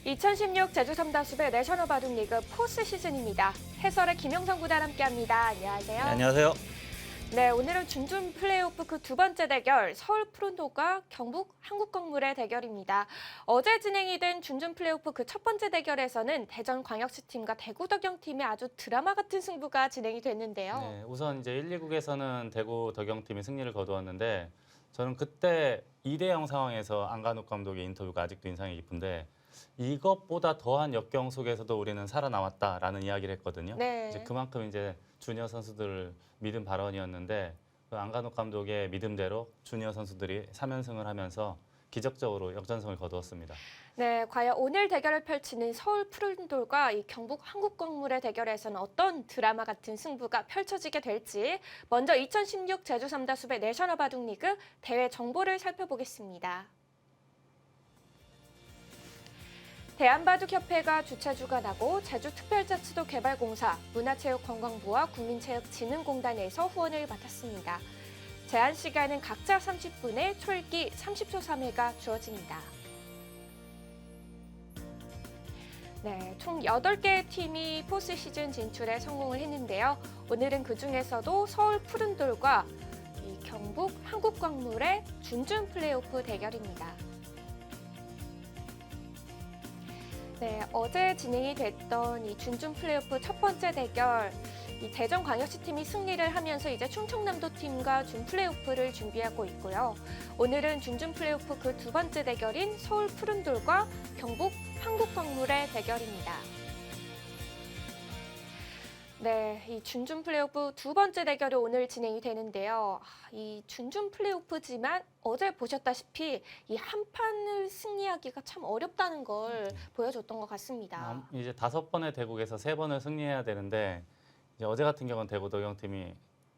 2016 제주 삼다수배 내셔널 바둑리그 포스 시즌입니다. 해설의 김영성 구단 함께합니다. 안녕하세요. 네, 안녕하세요. 네, 오늘은 준준 플레이오프 그 두 번째 대결 서울 푸른돌과 경북 한국건물의 대결입니다. 어제 진행이 된 준준 플레이오프 그 첫 번째 대결에서는 대전광역시팀과 대구덕영팀의 아주 드라마 같은 승부가 진행이 됐는데요. 네, 우선 이제 1, 2국에서는 대구 덕영팀이 승리를 거두었는데 저는 그때 2대0 상황에서 안간욱 감독의 인터뷰가 아직도 인상이 깊은데 이것보다 더한 역경 속에서도 우리는 살아남았다라는 이야기를 했거든요. 네. 이제 그만큼 이제 주니어 선수들을 믿은 발언이었는데 그 안간욱 감독의 믿음대로 주니어 선수들이 3연승을 하면서 기적적으로 역전승을 거두었습니다. 네, 과연 오늘 대결을 펼치는 서울 푸른돌과 이 경북 한국건물의 대결에서는 어떤 드라마 같은 승부가 펼쳐지게 될지 먼저 2016 제주 삼다수배 내셔널 바둑리그 대회 정보를 살펴보겠습니다. 대한바둑협회가 주최 주관하고 제주특별자치도 개발공사, 문화체육관광부와 국민체육진흥공단에서 후원을 맡았습니다. 제한 시간은 각자 30분에 초읽기 30초 3회가 주어집니다. 네, 총 8개의 팀이 포스 시즌 진출에 성공을 했는데요. 오늘은 그중에서도 서울 푸른돌과 이 경북 한국광물의 준준 플레이오프 대결입니다. 네, 어제 진행이 됐던 이 준준 플레이오프 첫 번째 대결, 이 대전광역시팀이 승리를 하면서 이제 충청남도 팀과 준 플레이오프를 준비하고 있고요. 오늘은 준준 플레이오프 그 두 번째 대결인 서울 푸른돌과 경북 한국광물의 대결입니다. 네, 이 준준 플레이오프 두 번째 대결이 오늘 진행이 되는데요. 이 준준 플레이오프지만 어제 보셨다시피 이 한 판을 승리하기가 참 어렵다는 걸 보여줬던 것 같습니다. 이제 5번의 대국에서 3번을 승리해야 되는데 이제 어제 같은 경우는 대구 덕영팀이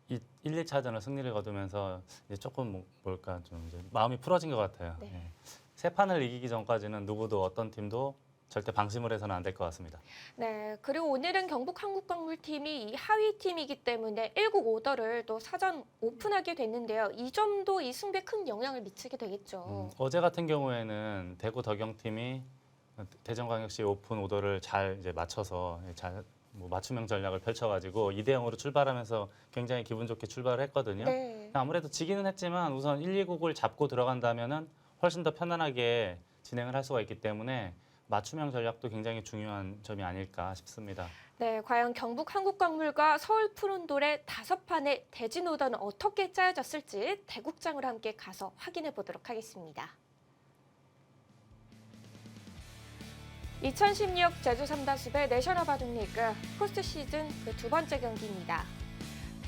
1, 2차전을 승리를 거두면서 이제 조금 뭘까 좀 이제 마음이 풀어진 것 같아요. 네. 네. 3판을 이기기 전까지는 누구도 어떤 팀도 절대 방심을 해서는 안 될 것 같습니다. 네, 그리고 오늘은 경북 한국광물팀이 이 하위 팀이기 때문에 1국 오더를 또 사전 오픈하게 됐는데요. 이 점도 이 승부에 큰 영향을 미치게 되겠죠. 어제 같은 경우에는 대구 덕영팀이 대전광역시 오픈 오더를 잘 이제 맞춰서 잘 맞춤형 전략을 펼쳐가지고 2대0으로 출발하면서 굉장히 기분 좋게 출발을 했거든요. 네. 아무래도 지기는 했지만 우선 1, 2국을 잡고 들어간다면은 훨씬 더 편안하게 진행을 할 수가 있기 때문에 맞춤형 전략도 굉장히 중요한 점이 아닐까 싶습니다. 네, 과연 경북 한국광물과 서울 푸른돌의 5판의 대진 오더는 어떻게 짜여졌을지 대국장으로 함께 가서 확인해 보도록 하겠습니다. 2016 제주 삼다수배 내셔널 바둑리그 포스트 시즌 그 두 번째 경기입니다.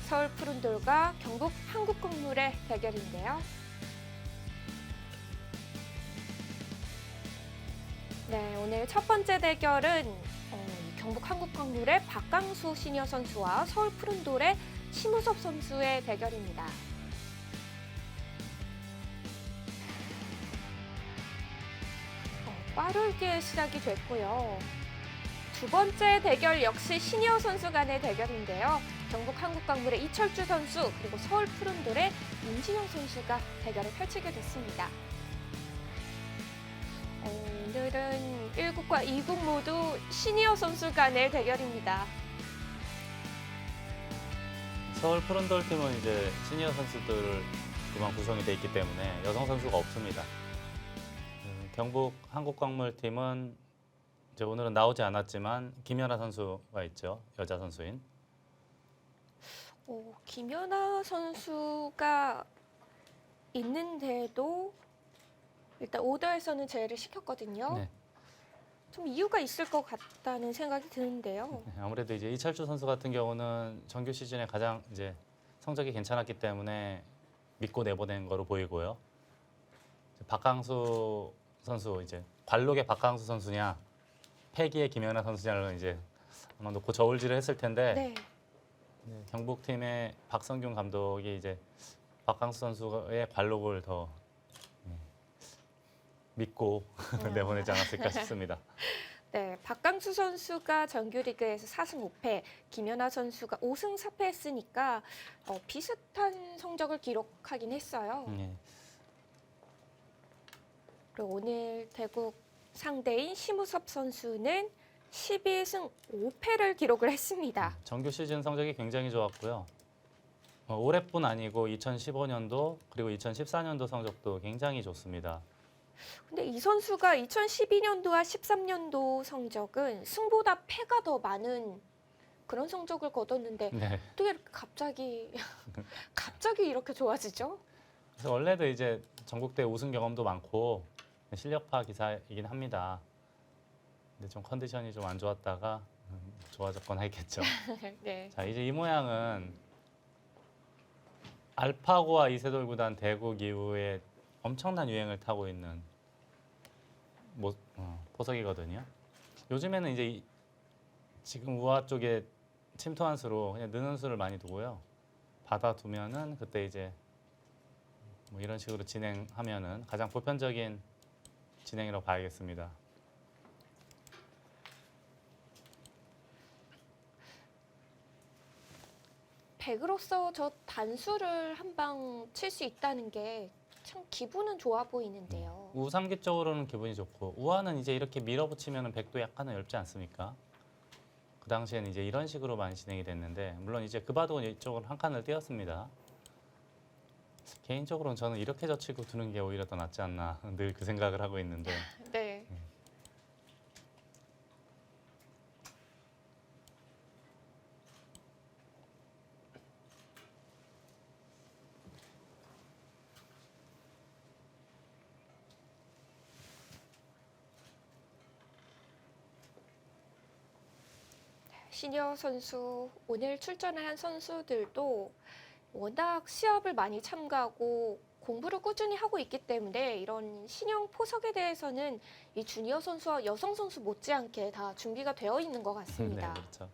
서울 푸른돌과 경북 한국광물의 대결인데요. 네, 오늘 첫 번째 대결은 경북 한국광물의 박강수 시니어 선수와 서울 푸른돌의 심우섭 선수의 대결입니다. 빠르게 시작이 됐고요. 두 번째 대결 역시 시니어 선수 간의 대결인데요. 경북 한국광물의 이철주 선수 그리고 서울 푸른돌의 임진영 선수가 대결을 펼치게 됐습니다. 오늘은 1국과 2국 모두 시니어 선수 간의 대결입니다. 서울 푸른돌 팀은 이제 시니어 선수들만 구성이 돼 있기 때문에 여성 선수가 없습니다. 경북 한국광물 팀은 이제 오늘은 나오지 않았지만 김연아 선수가 있죠. 여자 선수인. 김연아 선수가 있는데도 일단 오더에서는 제외를 시켰거든요. 네. 좀 이유가 있을 것 같다는 생각이 드는데요. 아무래도 이제 이철주 선수 같은 경우는 정규 시즌에 가장 이제 성적이 괜찮았기 때문에 믿고 내보낸 거로 보이고요. 박강수 선수 이제 관록의 박강수 선수냐, 패기의 김연아 선수냐를 이제 아마 놓고 저울질을 했을 텐데 네. 경북팀의 박성균 감독이 이제 박강수 선수의 관록을 더 믿고 내보내지 않았을까 싶습니다. 네, 박강수 선수가 정규리그에서 4승 5패, 김연아 선수가 5승 4패 했으니까 비슷한 성적을 기록하긴 했어요. 네. 그리고 오늘 대국 상대인 심우섭 선수는 12승 5패를 기록을 했습니다. 정규 시즌 성적이 굉장히 좋았고요. 올해뿐 아니고 2015년도 그리고 2014년도 성적도 굉장히 좋습니다. 근데 이 선수가 2012년도와 13년도 성적은 승보다 패가 더 많은 그런 성적을 거뒀는데 네. 어떻게 이렇게 갑자기 이렇게 좋아지죠? 그래서 원래도 이제 전국대 우승 경험도 많고 실력파 기사이긴 합니다. 근데 좀 컨디션이 좀 안 좋았다가 좋아졌거나 했겠죠. 네. 자, 이제 이 모양은 알파고와 이세돌 구단 대국 이후에 엄청난 유행을 타고 있는 포석이거든요. 요즘에는 이제 지금 우하 쪽에 침투한 수로 그냥 느는 수를 많이 두고요. 받아두면은 그때 이제 뭐 이런 식으로 진행하면은 가장 보편적인 진행이라고 봐야겠습니다. 백으로서 저 단수를 한 방 칠 수 있다는 게 참 기분은 좋아 보이는데요. 우상기적으로는 기분이 좋고 우하는 이제 이렇게 밀어붙이면은 백도 약간은 얇지 않습니까? 그 당시에는 이제 이런 식으로 많이 진행이 됐는데 물론 이제 그 바둑은 이쪽으로 한 칸을 띄었습니다. 개인적으로는 저는 이렇게 젖히고 두는 게 오히려 더 낫지 않나 늘 그 생각을 하고 있는데 네. 시니어 선수, 오늘 출전을 한 선수들도 워낙 시합을 많이 참가하고 공부를 꾸준히 하고 있기 때문에 이런 신형 포석에 대해서는 이 주니어 선수와 여성 선수 못지않게 다 준비가 되어 있는 것 네, 같습니다. 그렇죠.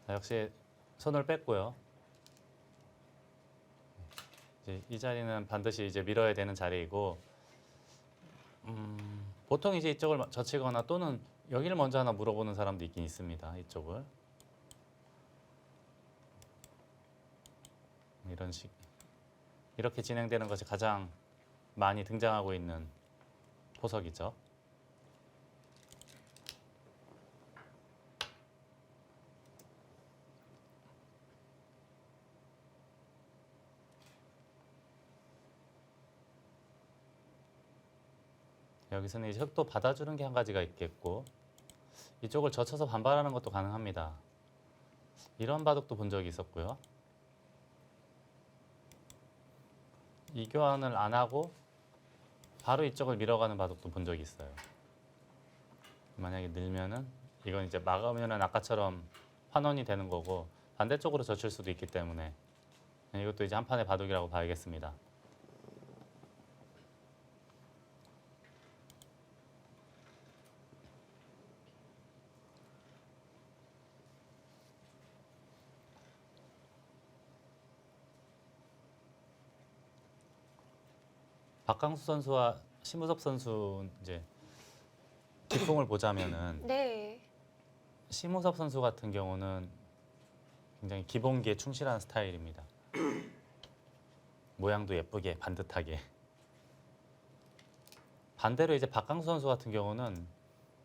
자, 역시 손을 뺐고요. 이제 이 자리는 반드시 이제 밀어야 되는 자리이고 보통 이제 이쪽을 젖히거나 또는 여기를 먼저 하나 물어보는 사람도 있긴 있습니다. 이쪽을 이런 식 이렇게 진행되는 것이 가장 많이 등장하고 있는 포석이죠. 여기서는 이제 흑도 받아주는 게 한 가지가 있겠고 이쪽을 젖혀서 반발하는 것도 가능합니다. 이런 바둑도 본 적이 있었고요. 이 교환을 안 하고 바로 이쪽을 밀어가는 바둑도 본 적이 있어요. 만약에 늘면은 이건 이제 막으면은 아까처럼 환원이 되는 거고 반대쪽으로 젖힐 수도 있기 때문에 이것도 이제 한 판의 바둑이라고 봐야겠습니다. 박강수 선수와 심우섭 선수 이제 뒷공을 보자면은 네. 심우섭 선수 같은 경우는 굉장히 기본기에 충실한 스타일입니다. 모양도 예쁘게 반듯하게. 반대로 이제 박강수 선수 같은 경우는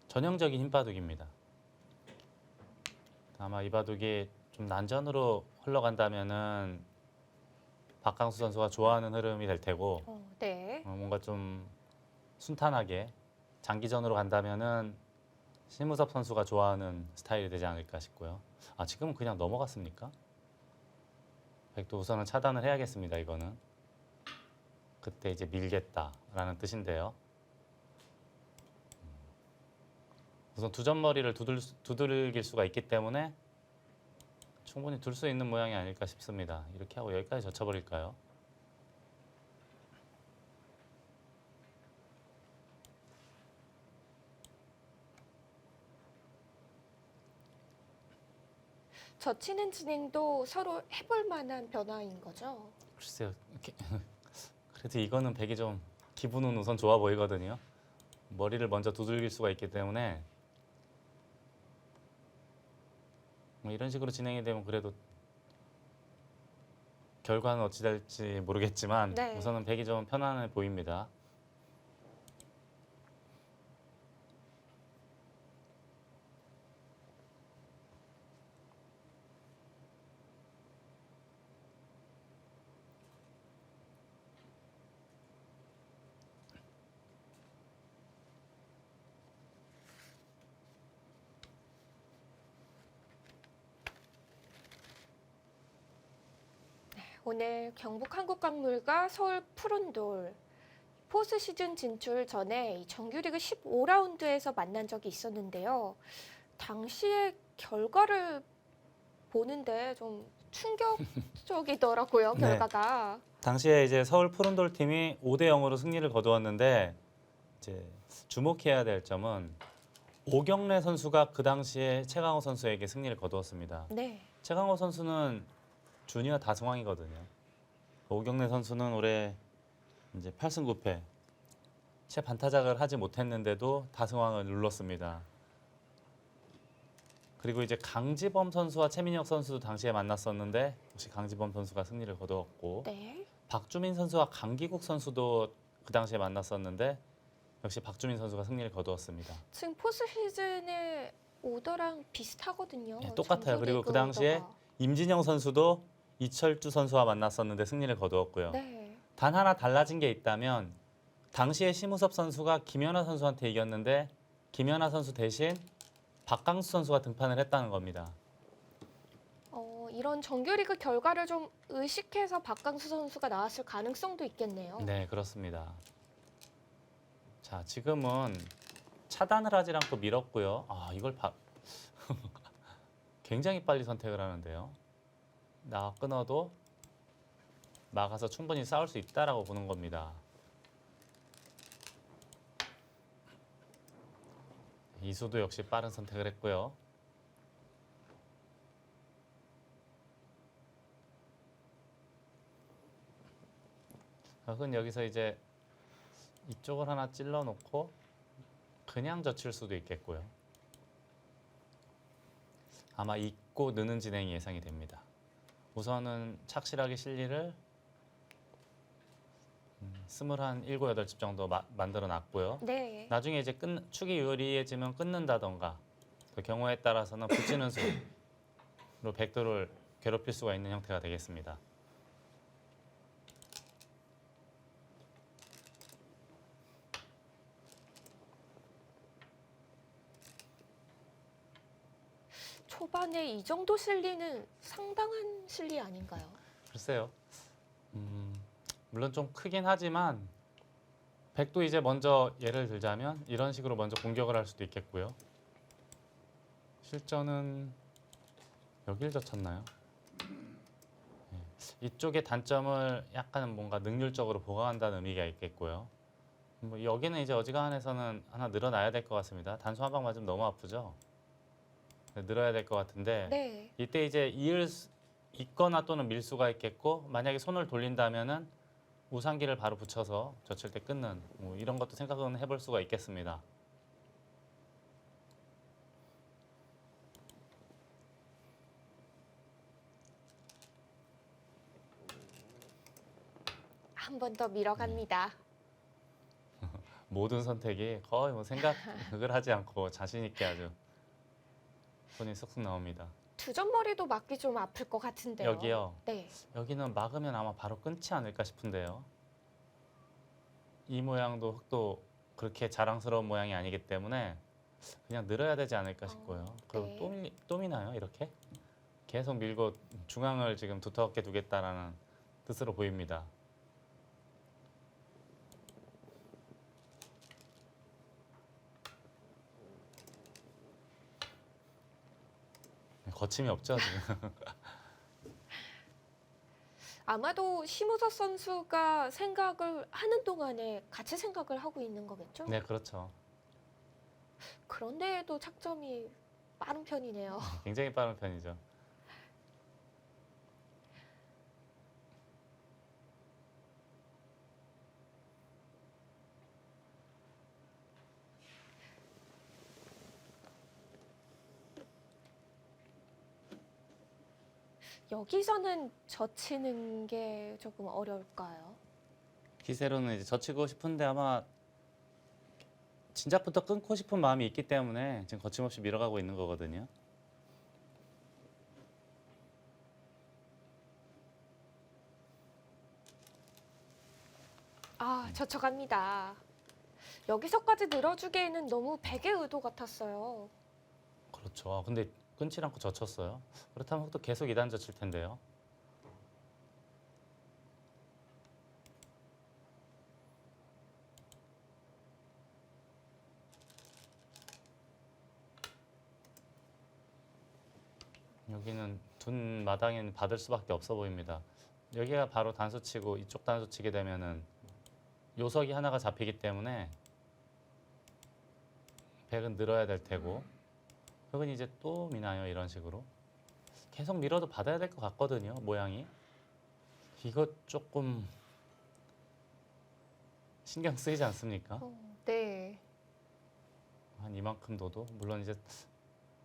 전형적인 흰바둑입니다. 아마 이 바둑이 좀 난전으로 흘러간다면은 박강수 선수가 좋아하는 흐름이 될 테고 네. 뭔가 좀 순탄하게 장기전으로 간다면은 심우섭 선수가 좋아하는 스타일이 되지 않을까 싶고요. 아, 지금은 그냥 넘어갔습니까? 백도 우선은 차단을 해야겠습니다. 이거는 그때 이제 밀겠다라는 뜻인데요. 우선 두 점머리를 두들길 수가 있기 때문에 충분히 둘 수 있는 모양이 아닐까 싶습니다. 이렇게 하고 여기까지 젖혀버릴까요? 젖히는 진행도 서로 해볼 만한 변화인 거죠. 글쎄요. 그래도 이거는 백이 좀 기분은 우선 좋아 보이거든요. 머리를 먼저 두들길 수가 있기 때문에 뭐 이런 식으로 진행이 되면 그래도 결과는 어찌 될지 모르겠지만 네. 우선은 백이 좀 편안해 보입니다. 오늘 경북 한국광물과 서울 푸른돌 포스 시즌 진출 전에 이 정규리그 15라운드에서 만난 적이 있었는데요. 당시의 결과를 보는데 좀 충격적이더라고요, 네. 결과가. 당시에 이제 서울 푸른돌 팀이 5대 0으로 승리를 거두었는데 이제 주목해야 될 점은 오경래 선수가 그 당시에 최강호 선수에게 승리를 거두었습니다. 네. 최강호 선수는 주니어 다승왕이거든요. 오경래 선수는 올해 이제 8승 9패 채 반타작을 하지 못했는데도 다승왕을 눌렀습니다. 그리고 이제 강지범 선수와 최민혁 선수도 당시에 만났었는데 역시 강지범 선수가 승리를 거두었고 네. 박주민 선수와 강기국 선수도 그 당시에 만났었는데 역시 박주민 선수가 승리를 거두었습니다. 지금 포스 시즌의 오더랑 비슷하거든요. 예, 똑같아요. 그리고 그 정규리그 당시에 오더가. 임진영 선수도 이철주 선수와 만났었는데 승리를 거두었고요. 네. 단 하나 달라진 게 있다면 당시에 심우섭 선수가 김연아 선수한테 이겼는데 김연아 선수 대신 박강수 선수가 등판을 했다는 겁니다. 이런 정규리그 결과를 좀 의식해서 박강수 선수가 나왔을 가능성도 있겠네요. 네, 그렇습니다. 자, 지금은 차단을 하지 않고 밀었고요. 아, 이걸 굉장히 빨리 선택을 하는데요. 나 끊어도 막아서 충분히 싸울 수 있다라고 보는 겁니다. 이수도 역시 빠른 선택을 했고요. 그건 여기서 이제 이쪽을 하나 찔러 놓고 그냥 젖힐 수도 있겠고요. 아마 잊고 느는 진행이 예상이 됩니다. 우선은 착실하게 실리를 27, 8집 정도 만들어 놨고요. 네. 나중에 이제 축이 유리해지면 끊는다던가 그 경우에 따라서는 붙이는 수로 백도를 괴롭힐 수가 있는 형태가 되겠습니다. 초반에 이 정도 실리는 상당한 실리 아닌가요? 글쎄요. 물론 좀 크긴 하지만 백도 이제 먼저 예를 들자면 이런 식으로 먼저 공격을 할 수도 있겠고요. 실전은 여길 젖혔나요? 네. 이쪽의 단점을 약간 뭔가 능률적으로 보강한다는 의미가 있겠고요. 뭐 여기는 이제 어지간해서는 하나 늘어나야 될 것 같습니다. 단수 한 방 맞으면 너무 아프죠? 늘어야 될 것 같은데 네. 이때 이제 있거나 또는 밀 수가 있겠고 만약에 손을 돌린다면은 우상기를 바로 붙여서 젖힐 때 끊는 뭐 이런 것도 생각은 해볼 수가 있겠습니다. 한 번 더 밀어갑니다. 모든 선택이 거의 뭐 생각을 하지 않고 자신 있게 아주 손이 쑥쑥 나옵니다. 두점머리도 맞기 좀 아플 것 같은데요. 여기요. 네. 여기는 막으면 아마 바로 끊지 않을까 싶은데요. 이 모양도 흙도 그렇게 자랑스러운 모양이 아니기 때문에 그냥 늘어야 되지 않을까 싶고요. 그럼 네. 또 미나요? 이렇게? 계속 밀고 중앙을 지금 두텁게 두겠다라는 뜻으로 보입니다. 거침이 없죠, 지금. 아마도 심우서 선수가 생각을 하는 동안에 같이 생각을 하고 있는 거겠죠? 네, 그렇죠. 그런데도 착점이 빠른 편이네요. 굉장히 빠른 편이죠. 여기서는 젖히는 게 조금 어려울까요? 기세로는 이제 젖히고 싶은데 아마 진작부터 끊고 싶은 마음이 있기 때문에 지금 거침없이 밀어가고 있는 거거든요. 젖혀갑니다. 여기서까지 늘어주기에는 너무 백의 의도 같았어요. 그렇죠. 근데 끊지 않고 젖혔어요. 그렇다면 또 계속 2단 젖힐 텐데요. 여기는 둔 마당에는 받을 수밖에 없어 보입니다. 여기가 바로 단수 치고 이쪽 단수 치게 되면은 요석이 하나가 잡히기 때문에 백은 늘어야 될 테고, 흑은 이제 또 미나요. 이런 식으로 계속 밀어도 받아야 될 것 같거든요. 모양이. 이거 조금 신경 쓰이지 않습니까? 네. 한 이만큼 둬도 물론 이제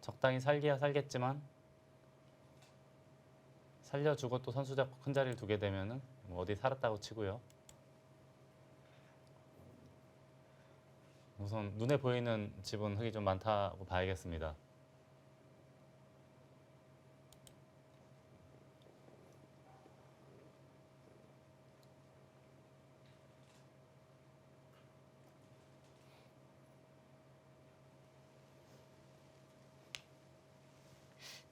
적당히 살기야 살겠지만 살려주고 또 선수 잡고 큰 자리를 두게 되면은 뭐 어디 살았다고 치고요. 우선 눈에 보이는 집은 흙이 좀 많다고 봐야겠습니다.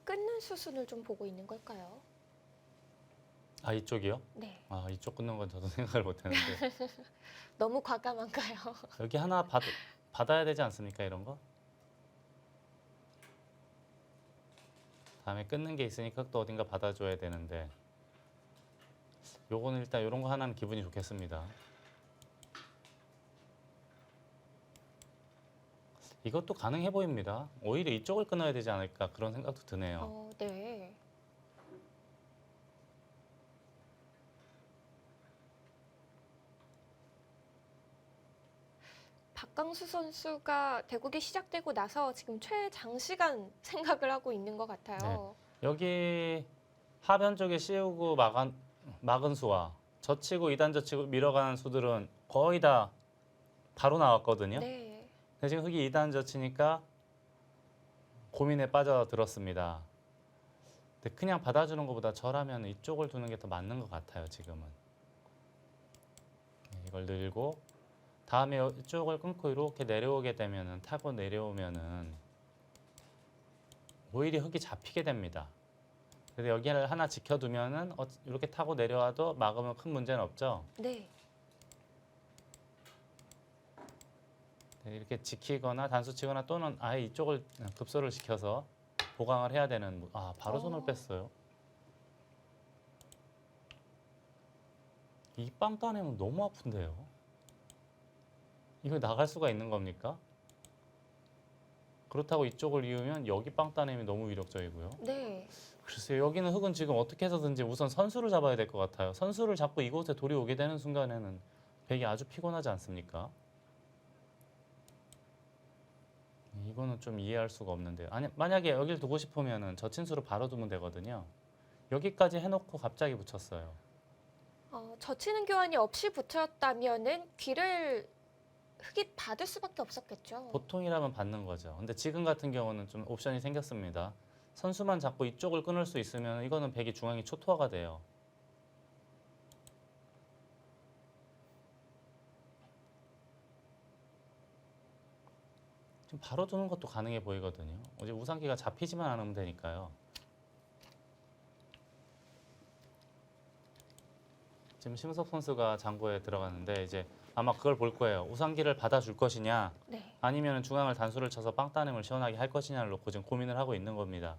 끊는 수순을 좀 보고 있는 걸까요? 아, 이쪽이요? 네. 아, 이쪽 끊는 건 저도 생각을 못했는데 너무 과감한가요? 여기 하나 받아야 되지 않습니까? 이런 거? 다음에 끊는 게 있으니까 또 어딘가 받아줘야 되는데 요거는 일단 이런 거 하나는 기분이 좋겠습니다. 이것도 가능해 보입니다. 오히려 이쪽을 끊어야 되지 않을까 그런 생각도 드네요. 네. 박강수 선수가 대국이 시작되고 나서 지금 최장시간 생각을 하고 있는 것 같아요. 여기 하변 쪽에 씌우고 막은 수와 젖히고 2단 젖히고 밀어가는 수들은 거의 다 바로 나왔거든요. 네. 근데 지금 흙이 2단 젖히니까 고민에 빠져들었습니다. 근데 그냥 받아주는 것보다 저라면 이쪽을 두는 게 더 맞는 것 같아요. 지금은. 이걸 늘고 다음에 이쪽을 끊고 이렇게 내려오게 되면은 타고 내려오면은 오히려 흙이 잡히게 됩니다. 그래서 여기를 하나 지켜두면은 이렇게 타고 내려와도 막으면 큰 문제는 없죠. 네. 이렇게 지키거나 단수 치거나 또는 아예 이쪽을 급소를 시켜서 보강을 해야 되는. 아, 바로 손을 뺐어요. 이 빵 따내면 너무 아픈데요. 이거 나갈 수가 있는 겁니까? 그렇다고 이쪽을 이으면 여기 빵 따내면 너무 위력적이고요. 네. 글쎄요, 여기는 흙은 지금 어떻게 해서든지 우선 선수를 잡아야 될 것 같아요. 선수를 잡고 이곳에 돌이 오게 되는 순간에는 백이 아주 피곤하지 않습니까? 이거는 좀 이해할 수가 없는데요. 아니, 만약에 여기를 두고 싶으면은 저친수로 바로 두면 되거든요. 여기까지 해놓고 갑자기 붙였어요. 젖히는 교환이 없이 붙였다면은 귀를 흙이 받을 수밖에 없었겠죠. 보통이라면 받는 거죠. 근데 지금 같은 경우는 좀 옵션이 생겼습니다. 선수만 잡고 이쪽을 끊을 수 있으면 이거는 백이 중앙이 초토화가 돼요. 지금 바로 두는 것도 가능해 보이거든요. 어제 우상기가 잡히지만 않으면 되니까요. 지금 심석 선수가 장고에 들어갔는데 이제 아마 그걸 볼 거예요. 우상기를 받아줄 것이냐, 네. 아니면 중앙을 단수를 쳐서 빵 따냄을 시원하게 할 것이냐를 놓고 지금 고민을 하고 있는 겁니다.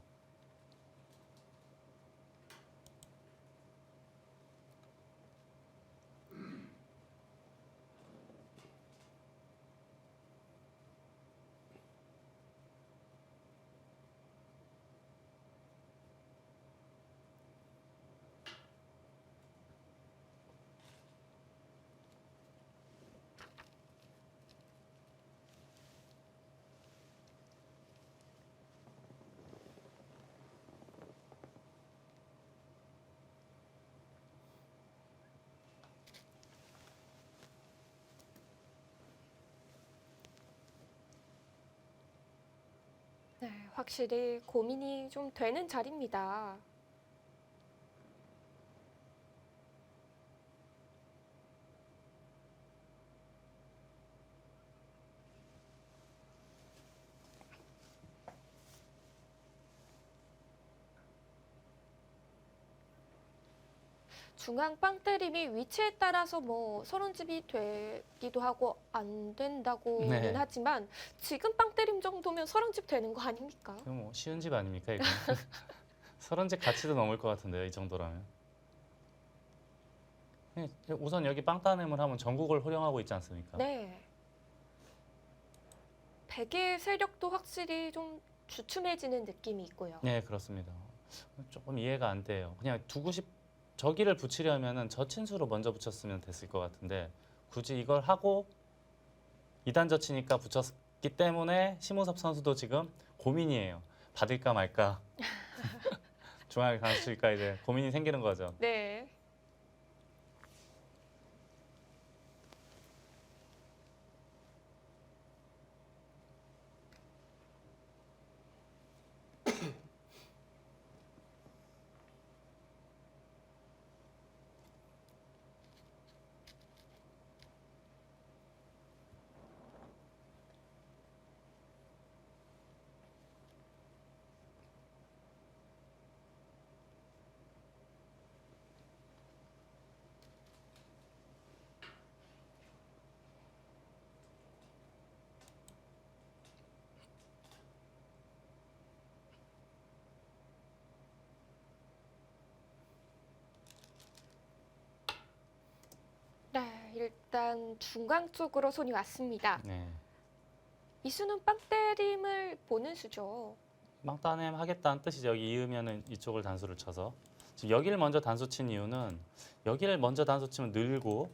네, 확실히 고민이 좀 되는 자리입니다. 중앙 빵때림이 위치에 따라서 뭐 서른집이 되기도 하고 안 된다고는 네. 하지만 지금 빵때림 정도면 서른집 되는 거 아닙니까? 이거 뭐 쉬운 집 아닙니까 이거? 서른집 가치도 넘을 것 같은데요, 이 정도라면. 우선 여기 빵따냄을 하면 전국을 호령하고 있지 않습니까? 네. 백의 세력도 확실히 좀 주춤해지는 느낌이 있고요. 네, 그렇습니다. 조금 이해가 안 돼요. 그냥 두고 저기를 붙이려면은 저친수로 먼저 붙였으면 됐을 것 같은데 굳이 이걸 하고 2단 젖히니까 붙였기 때문에 심우섭 선수도 지금 고민이에요. 받을까 말까. 중앙에 단수일까 이제 고민이 생기는 거죠. 네. 네, 일단 중앙 쪽으로 손이 왔습니다. 네. 이 수는 빵 때림을 보는 수죠. 빵따냄 하겠다는 뜻이죠. 여기 이으면은 이쪽을 단수를 쳐서 지금 여기를 먼저 단수 친 이유는 여기를 먼저 단수 치면 늘고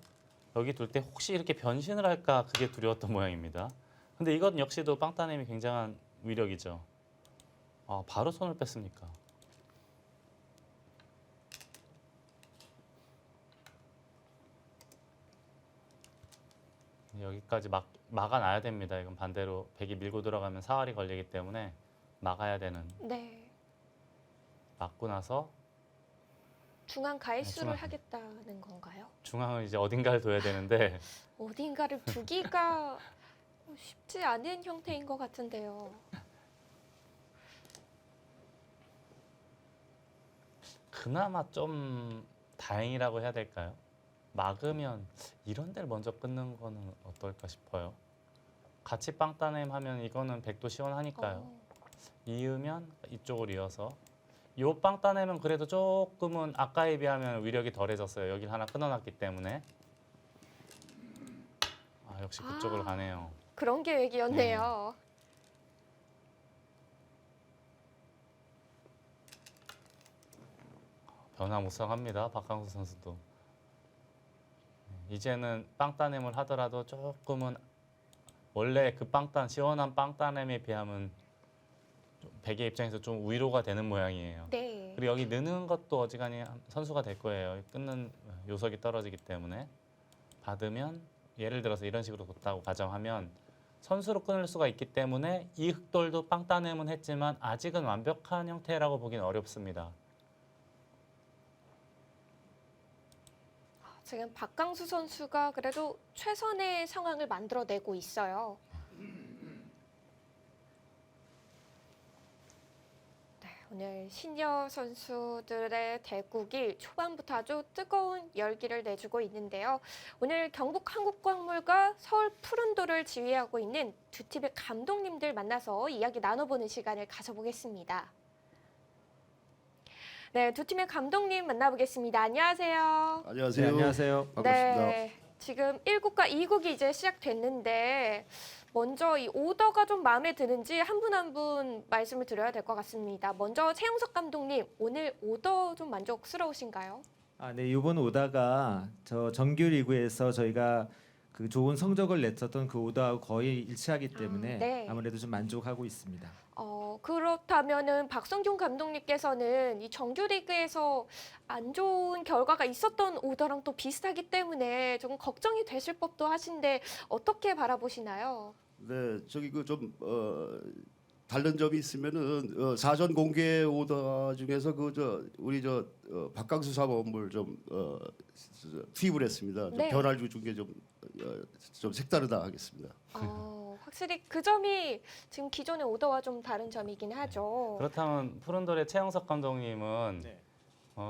여기 둘 때 혹시 이렇게 변신을 할까 그게 두려웠던 모양입니다. 근데 이건 역시도 빵따냄이 굉장한 위력이죠. 아, 바로 손을 뺐습니까? 여기까지 막아놔야 됩니다. 이건 반대로 백이 밀고 들어가면 사활이 걸리기 때문에 막아야 되는. 네. 막고 나서 중앙 가해수를 중앙. 하겠다는 건가요? 중앙을 이제 어딘가를 둬야 되는데 어딘가를 두기가 쉽지 않은 형태인 것 같은데요. 그나마 좀 다행이라고 해야 될까요? 막으면 이런 데를 먼저 끊는 거는 어떨까 싶어요. 같이 빵따냄 하면 이거는 백도 시원하니까요. 어, 이으면 이쪽을 이어서 요 빵따냄은 그래도 조금은 아까에 비하면 위력이 덜해졌어요. 여길 하나 끊어놨기 때문에. 아, 역시 그쪽으로 아. 가네요. 그런 계획이었네요. 변화무쌍합니다. 박강수 선수도. 이제는 빵따냄을 하더라도 조금은 원래 그 시원한 빵따냄에 비하면 좀 백의 입장에서 좀 위로가 되는 모양이에요. 네. 그리고 여기 느는 것도 어지간히 선수가 될 거예요. 끊는 요석이 떨어지기 때문에 받으면 예를 들어서 이런 식으로 뒀다고 가정하면 선수로 끊을 수가 있기 때문에 이 흑돌도 빵따냄은 했지만 아직은 완벽한 형태라고 보기는 어렵습니다. 지금 박강수 선수가 그래도 최선의 상황을 만들어내고 있어요. 네, 오늘 시니어 선수들의 대국이 초반부터 아주 뜨거운 열기를 내주고 있는데요. 오늘 경북 한국광물과 서울 푸른도를 지휘하고 있는 두 팀의 감독님들 만나서 이야기 나눠보는 시간을 가져보겠습니다. 네, 두 팀의 감독님 만나보겠습니다. 안녕하세요. 안녕하세요. 네, 안녕하세요. 반갑습니다. 네, 지금 1국과 2국이 이제 시작됐는데 먼저 이 오더가 좀 마음에 드는지 한 분 한 분 말씀을 드려야 될 것 같습니다. 먼저 최용석 감독님, 오늘 오더 좀 만족스러우신가요? 네, 이번 오다가 저 정규 리그에서 저희가 그 좋은 성적을 냈었던 그 오다하고 거의 일치하기 때문에 네. 아무래도 좀 만족하고 있습니다. 그렇다면은 박성균 감독님께서는 이 정규리그에서 안 좋은 결과가 있었던 오더랑 또 비슷하기 때문에 조금 걱정이 되실 법도 하신데 어떻게 바라보시나요? 네, 저기 그 좀 다른 점이 있으면은 사전 공개 오더 중에서 우리 박강수 사범을 좀 투입을 했습니다. 좀 네. 변화를 준 게 좀 색다르다 하겠습니다. 확실히 그 점이 지금 기존의 오더와 좀 다른 점이긴 하죠. 그렇다면 푸른돌의 최영석 감독님은 네.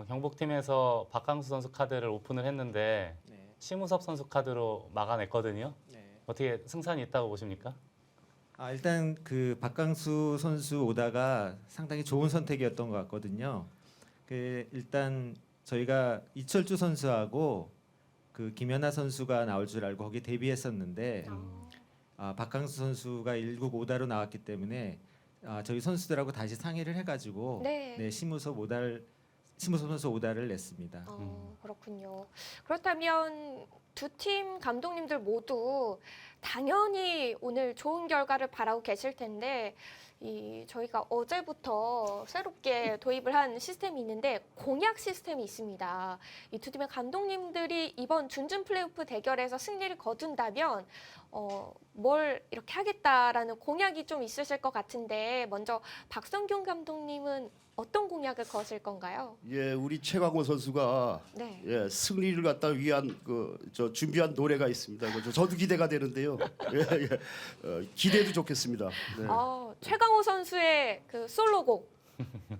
경북팀에서 박강수 선수 카드를 오픈을 했는데 네. 심우섭 선수 카드로 막아냈거든요. 네. 어떻게 승산이 있다고 보십니까? 일단 그 박강수 선수 오다가 상당히 좋은 선택이었던 것 같거든요. 일단 저희가 이철주 선수하고 그 김연아 선수가 나올 줄 알고 거기 데뷔했었는데 박강수 선수가 1국 오다로 나왔기 때문에 저희 선수들하고 다시 상의를 해가지고 네. 심우섭 선수 오다를 냈습니다. 그렇군요. 그렇다면 두 팀 감독님들 모두 당연히 오늘 좋은 결과를 바라고 계실 텐데 저희가 어제부터 새롭게 도입을 한 시스템이 있는데 공약 시스템이 있습니다. 이 두 팀의 감독님들이 이번 준준 플레이오프 대결에서 승리를 거둔다면 뭘 이렇게 하겠다라는 공약이 좀 있으실 것 같은데 먼저 박성균 감독님은 어떤 공약을 거실 건가요? 예, 우리 최강호 선수가 네. 예, 승리를 갖다 위한 저 준비한 노래가 있습니다. 저도 기대가 되는데요. 예, 예. 기대도 좋겠습니다. 네. 최강호 선수의 그 솔로곡.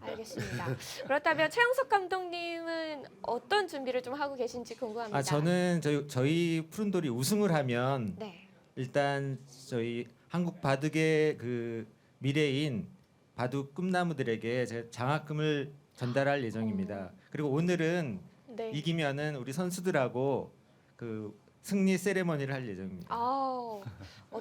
알겠습니다. 그렇다면 최영석 감독님은 어떤 준비를 좀 하고 계신지 궁금합니다. 저는 저희 푸른돌이 우승을 하면 네. 일단 저희 한국 바둑의 그 미래인 바둑 꿈나무들에게 제가 장학금을 전달할 예정입니다. 그리고 오늘은 네. 이기면은 우리 선수들하고 그 승리 세레머니를 할 예정입니다.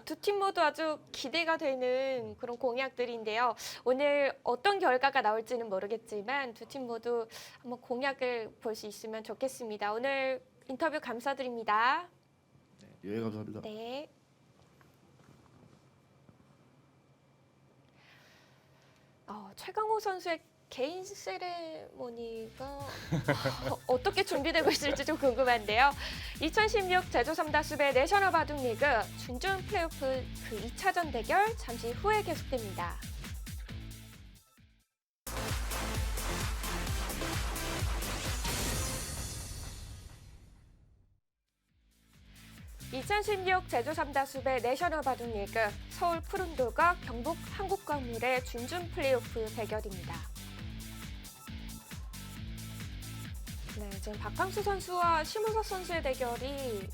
두 팀 모두 아주 기대가 되는 그런 공약들인데요. 오늘 어떤 결과가 나올지는 모르겠지만 두 팀 모두 한번 공약을 볼 수 있으면 좋겠습니다. 오늘 인터뷰 감사드립니다. 예, 감사합니다. 네. 최강호 선수의 개인 세레모니가 어떻게 준비되고 있을지 좀 궁금한데요. 2016 제주 삼다수배 내셔널 바둑리그 준준 플레이오프 그 2차전 대결 잠시 후에 계속됩니다. (2016) 제주 삼다수배 내셔널 바둑리그 서울 푸른돌과 경북 한국광물의 준준 플레이오프 대결입니다. 네, 지금 박강수 선수와 심우섭 선수의 대결이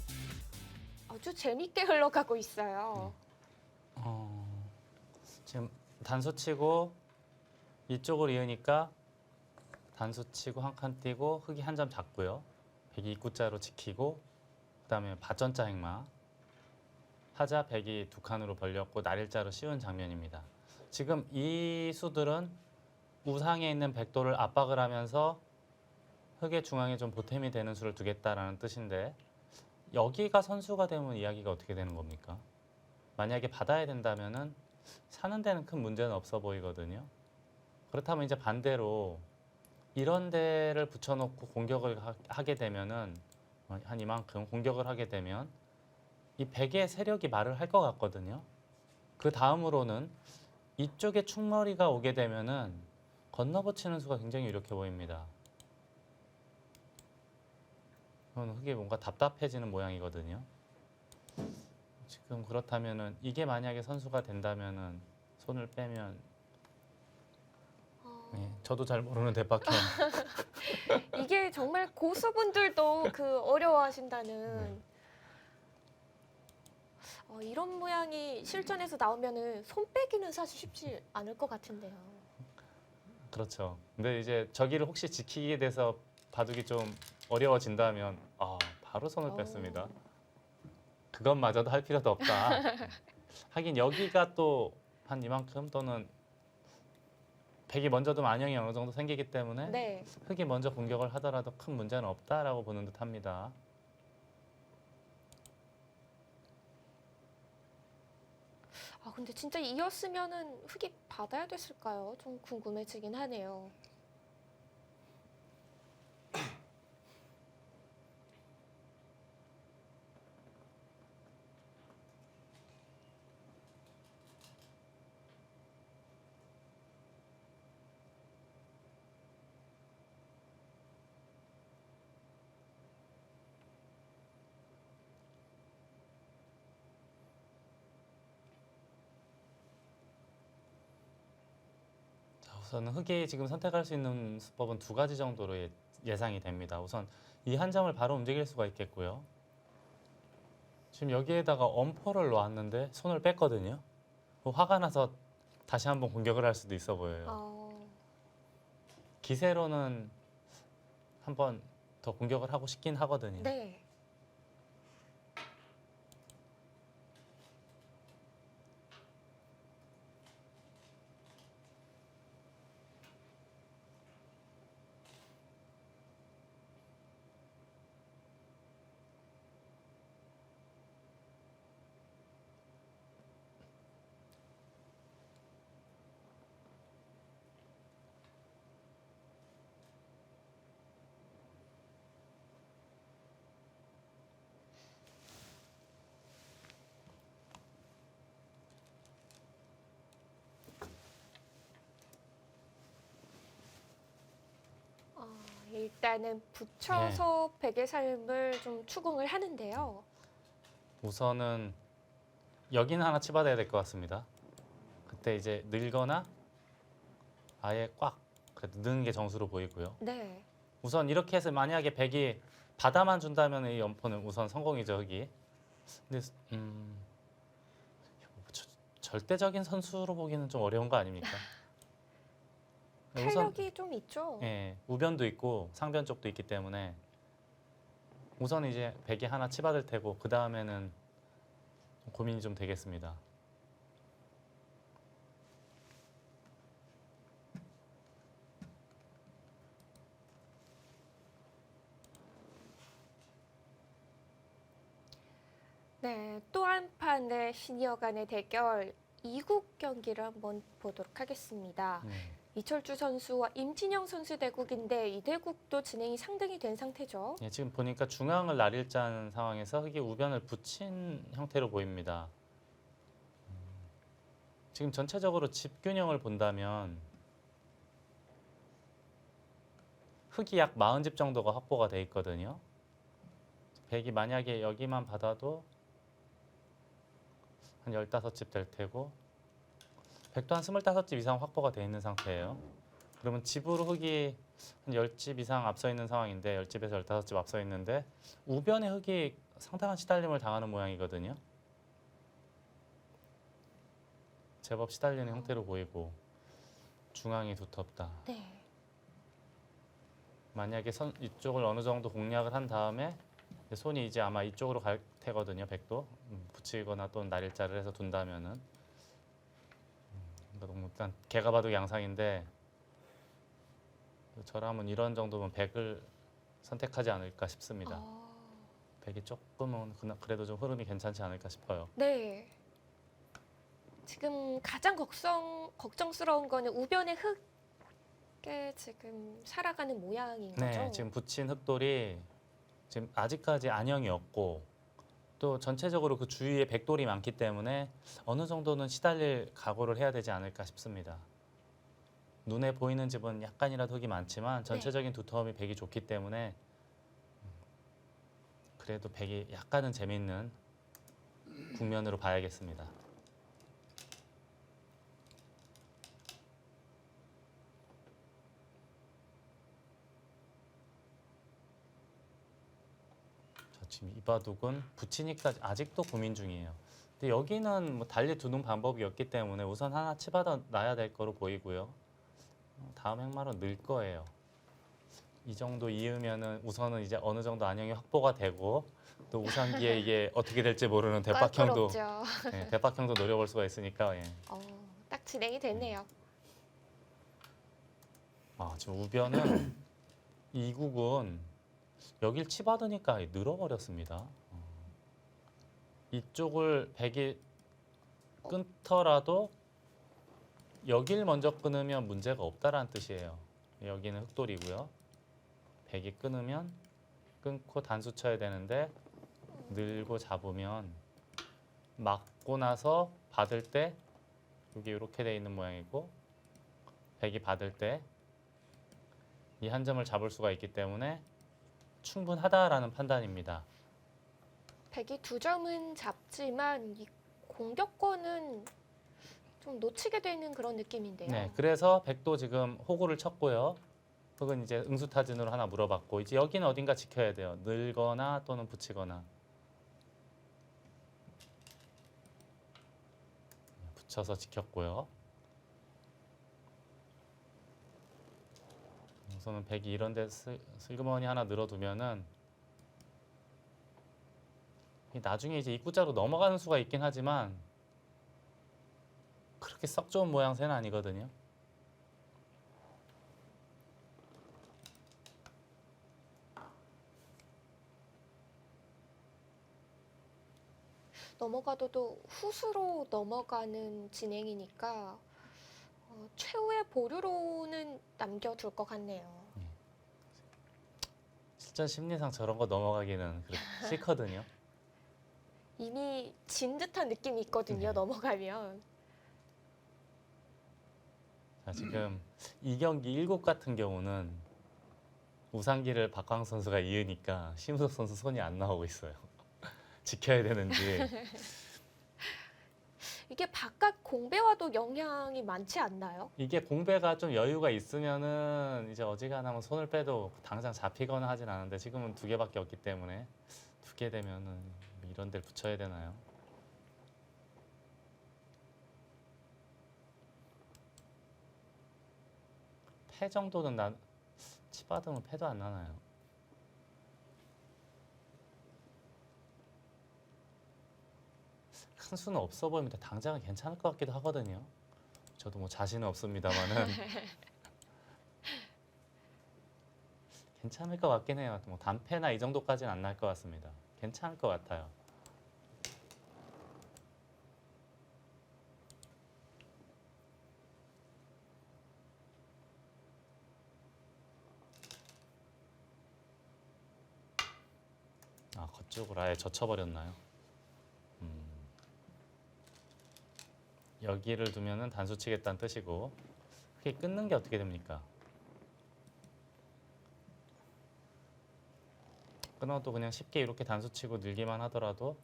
아주 재밌게 흘러가고 있어요. 지금 단수 치고 이쪽을 이으니까 단수 치고 한 칸 띄고 흑이 한 점 잡고요. 백이 입구자로 지키고 그다음에 밭전자 행마 하자 백이 두 칸으로 벌렸고 날일자로 씌운 장면입니다. 지금 이 수들은 우상에 있는 백도를 압박을 하면서 흑의 중앙에 좀 보탬이 되는 수를 두겠다라는 뜻인데 여기가 선수가 되면 이야기가 어떻게 되는 겁니까? 만약에 받아야 된다면은 사는 데는 큰 문제는 없어 보이거든요. 그렇다면 이제 반대로 이런 데를 붙여놓고 공격을 하게 되면은 한 이만큼 공격을 하게 되면 이 백의 세력이 말을 할 것 같거든요. 그 다음으로는 이쪽에 충머리가 오게 되면은 건너붙이는 수가 굉장히 유력해 보입니다. 그건 흑이 뭔가 답답해지는 모양이거든요. 지금 그렇다면은 이게 만약에 선수가 된다면은 손을 빼면 저도 잘 모르는 대박형. 이게 정말 고수분들도 그 어려워하신다는 이런 모양이 실전에서 나오면은 손 빼기는 사실 쉽지 않을 것 같은데요. 그렇죠. 근데 이제 저기를 혹시 지키게 돼서 바둑이 좀 어려워진다면 바로 손을 뺐습니다. 그것마저도 할 필요도 없다. 하긴 여기가 또 한 이만큼 또는 백이 먼저 두면 안형이 어느 정도 생기기 때문에 네. 흑이 먼저 공격을 하더라도 큰 문제는 없다라고 보는 듯합니다. 근데 진짜 이었으면은 흑이 받아야 됐을까요? 좀 궁금해지긴 하네요. 우선 흑이 지금 선택할 수 있는 수법은 두 가지 정도로 예상이 됩니다. 우선 이 한 점을 바로 움직일 수가 있겠고요. 지금 여기에다가 엄포를 놓았는데 손을 뺐거든요. 화가 나서 다시 한번 공격을 할 수도 있어 보여요. 기세로는 한번 더 공격을 하고 싶긴 하거든요. 네. 일단은 붙여서 백의 삶을 좀 추궁을 하는데요. 우선은 여기는 하나 치받아야 될 것 같습니다. 그때 이제 늘거나 아예 꽉 그래도 넣는 게 정수로 보이고요. 네. 우선 이렇게 해서 만약에 백이 받아만 준다면 이 연포는 우선 성공이죠, 흑이. 근데 절대적인 선수로 보기는 좀 어려운 거 아닙니까? 탄력이 좀 있죠. 예, 우변도 있고 상변 쪽도 있기 때문에 우선 이제 백이 하나 치받을 테고 그 다음에는 고민이 좀 되겠습니다. 네, 또 한 판의 시니어 간의 대결 2국 경기를 한번 보도록 하겠습니다. 이철주 선수와 임진영 선수 대국인데 이 대국도 진행이 상당히 된 상태죠. 예, 지금 보니까 중앙을 날일자는 상황에서 흑이 우변을 붙인 형태로 보입니다. 지금 전체적으로 집 균형을 본다면 흑이 약 40집 정도가 확보가 돼 있거든요. 백이 만약에 여기만 받아도 한 15집 될 테고 백도 한 25집 이상 확보가 돼 있는 상태예요. 그러면 집으로 흑이 한 10집 이상 앞서 있는 상황인데 10집에서 15집 앞서 있는데 우변에 흑이 상당한 시달림을 당하는 모양이거든요. 제법 시달리는 형태로 보이고 중앙이 두텁다. 네. 만약에 이쪽을 어느 정도 공략을 한 다음에 손이 이제 아마 이쪽으로 갈 테거든요. 백도 붙이거나 또는 날일자를 해서 둔다면은 일단 개가 봐도 양상인데 저라면 이런 정도면 백을 선택하지 않을까 싶습니다. 백이 조금은 그래도 좀 흐름이 괜찮지 않을까 싶어요. 네. 지금 가장 걱정스러운 거는 우변의 흑에 지금 살아가는 모양인 거죠. 네, 지금 붙인 흑돌이 지금 아직까지 안형이 없고 또 전체적으로 그 주위에 백돌이 많기 때문에 어느 정도는 시달릴 각오를 해야 되지 않을까 싶습니다. 눈에 보이는 집은 약간이라도 흑이 많지만 전체적인 두터움이 백이 좋기 때문에 그래도 백이 약간은 재미있는 국면으로 봐야겠습니다. 지금 이바둑은 붙이니까 아직도 고민 중이에요. 근데 여기는 뭐 달리 두는 방법이 없기 때문에 우선 하나 치받아 놔야 될 거로 보이고요. 다음 행마로 늘 거예요. 이 정도 이으면은 우선은 이제 어느 정도 안형이 확보가 되고 또 우상기에 이게 어떻게 될지 모르는 대박형도 껄끄럽죠. 예, 대박형도 노려볼 수가 있으니까 예. 딱 진행이 됐네요. 지금 우변은 이국은 여길 치받으니까 늘어버렸습니다. 이쪽을 백이 끊더라도 여길 먼저 끊으면 문제가 없다라는 뜻이에요. 여기는 흑돌이고요. 백이 끊으면 끊고 단수 쳐야 되는데 늘고 잡으면 막고 나서 받을 때 여기 이렇게 돼 있는 모양이고 백이 받을 때 이 한 점을 잡을 수가 있기 때문에 충분하다라는 판단입니다. 백이 2점은 잡지만 이 공격권은 좀 놓치게 되는 그런 느낌인데요. 네, 그래서 백도 지금 호구를 쳤고요. 흑은 이제 응수타진으로 하나 물어봤고 이제 여기는 어딘가 지켜야 돼요. 늘거나 또는 붙이거나. 붙여서 지켰고요. 우선은 백이 이런데 슬그머니 하나 늘어두면은 나중에 이제 입구자로 넘어가는 수가 있긴 하지만 그렇게 썩 좋은 모양새는 아니거든요. 넘어가도 후수로 넘어가는 진행이니까 최후의 보류로는 남겨둘 것 같네요. 실전 심리상 저런 거 넘어가기는 그렇게 싫거든요. 이미 진 듯한 느낌이 있거든요. 네. 넘어가면. 자, 지금 이 경기 1국 같은 경우는 우상기를 박광 선수가 이으니까 심우석 선수 손이 안 나오고 있어요. 지켜야 되는지. 이게 바깥 공배와도 영향이 많지 않나요? 이게 공배가 좀 여유가 있으면은 이제 어지간하면 손을 빼도 당장 잡히거나 하진 않은데 지금은 2개밖에 없기 때문에 2개 되면은 이런 데를 붙여야 되나요? 패 정도는 치받으면 패도 안 나나요? 큰 수는 없어 보입니다. 당장은 괜찮을 것 같기도 하거든요. 저도 뭐 자신은 없습니다만은 괜찮을 것 같긴 해요. 뭐 단패나 이 정도까지는 안 날 것 같습니다. 괜찮을 것 같아요. 아, 겉쪽으로 아예 젖혀버렸나요? 여기를 두면은 단수 치겠다는 뜻이고 그게 끊는 게 어떻게 됩니까? 끊어도 그냥 쉽게 이렇게 단수 치고 늘기만 하더라도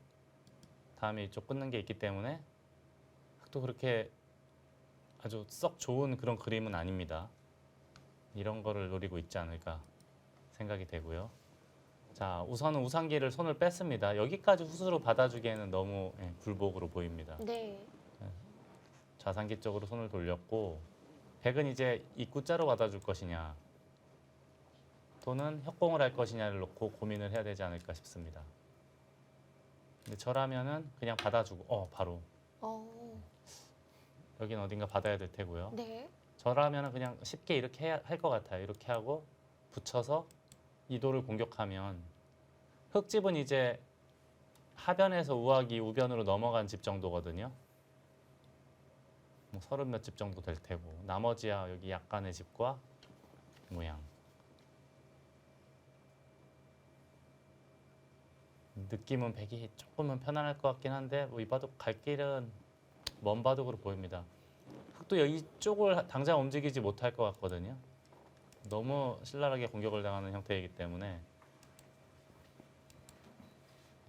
다음에 이쪽 끊는 게 있기 때문에 또 그렇게 아주 썩 좋은 그런 그림은 아닙니다. 이런 거를 노리고 있지 않을까 생각이 되고요. 자, 우선은 우상기를 손을 뺐습니다. 여기까지 후수로 받아주기에는 너무 굴복으로 보입니다. 네. 좌상기 쪽으로 손을 돌렸고 백은 이제 입구자로 받아줄 것이냐 또는 협공을 할 것이냐를 놓고 고민을 해야 되지 않을까 싶습니다. 근데 저라면은 그냥 받아주고 바로 여긴 어딘가 받아야 될 테고요. 네. 저라면은 그냥 쉽게 이렇게 할 것 같아요. 이렇게 하고 붙여서 이도를 공격하면 흙집은 이제 하변에서 우하기 우변으로 넘어간 집 정도거든요. 뭐 30몇 집 정도 될 테고 나머지야 여기 약간의 집과 모양. 느낌은 백이 조금은 편안할 것 같긴 한데 뭐 이 바둑 갈 길은 먼 바둑으로 보입니다. 또 이쪽을 당장 움직이지 못할 것 같거든요. 너무 신랄하게 공격을 당하는 형태이기 때문에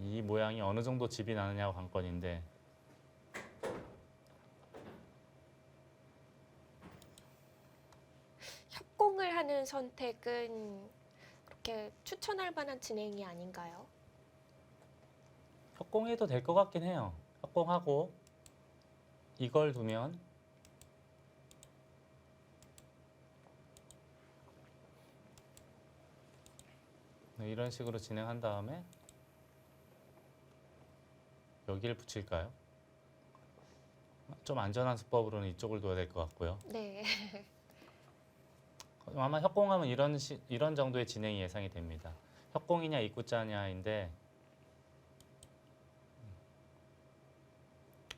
이 모양이 어느 정도 집이 나느냐가 관건인데 협공을 하는 선택은 그렇게 추천할 만한 진행이 아닌가요? 협공해도 될 것 같긴 해요. 협공하고 이걸 두면 이런 식으로 진행한 다음에 여기를 붙일까요? 좀 안전한 수법으로는 이쪽을 둬야 될 것 같고요. 네. 아마 협공하면 이런 정도의 진행이 예상이 됩니다. 협공이냐 입구자냐인데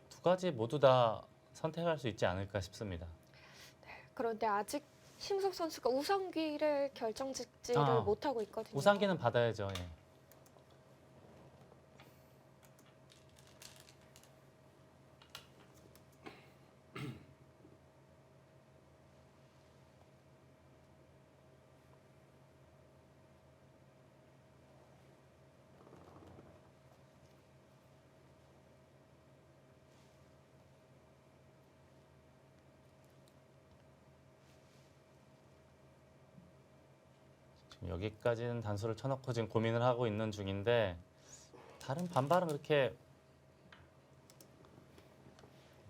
두 가지 모두 다 선택할 수 있지 않을까 싶습니다. 그런데 아직 심석 선수가 우상기를 결정짓지를 못하고 있거든요. 우상기는 받아야죠. 예. 지금 여기까지는 단수를 쳐놓고 지금 고민을 하고 있는 중인데 다른 반발은 그렇게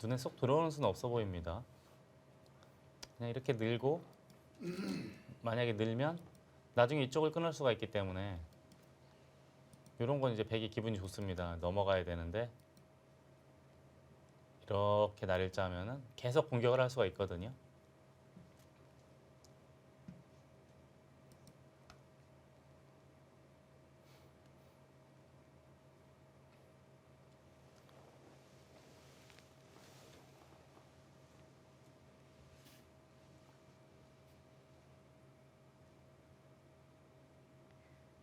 눈에 쏙 들어오는 수는 없어 보입니다. 그냥 이렇게 늘고 만약에 늘면 나중에 이쪽을 끊을 수가 있기 때문에 이런 건 이제 백이 기분이 좋습니다. 넘어가야 되는데 이렇게 날일자 하면은 계속 공격을 할 수가 있거든요.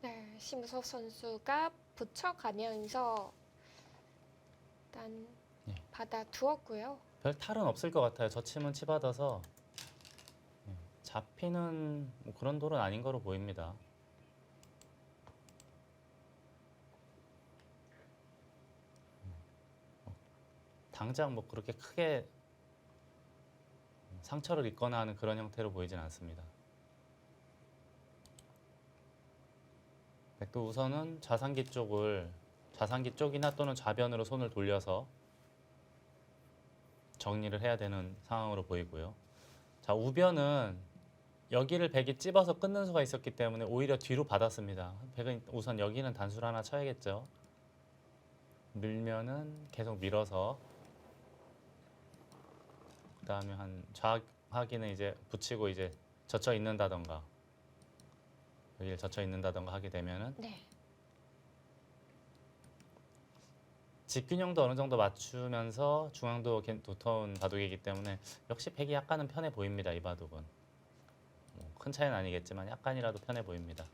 네, 심우섭 선수가 붙여가면서 일단 네. 받아 두었고요. 별 탈은 없을 것 같아요. 저 침은 치받아서 잡히는 뭐 그런 돌은 아닌 거로 보입니다. 당장 뭐 그렇게 크게 상처를 입거나 하는 그런 형태로 보이진 않습니다. 백도 우선은 좌상기 쪽이나 또는 좌변으로 손을 돌려서 정리를 해야 되는 상황으로 보이고요. 자, 우변은 여기를 백이 찝어서 끊는 수가 있었기 때문에 오히려 뒤로 받았습니다. 백은 우선 여기는 단수를 하나 쳐야겠죠. 밀면은 계속 밀어서 그 다음에 한 좌하기는 이제 붙이고 이제 젖혀 있는다던가 여기를 젖혀 있는다던가 하게 되면은 네. 직균형도 어느 정도 맞추면서 중앙도 두터운 바둑이기 때문에 역시 백이 약간은 편해 보입니다. 이 바둑은 뭐 큰 차이는 아니겠지만 약간이라도 편해 보입니다.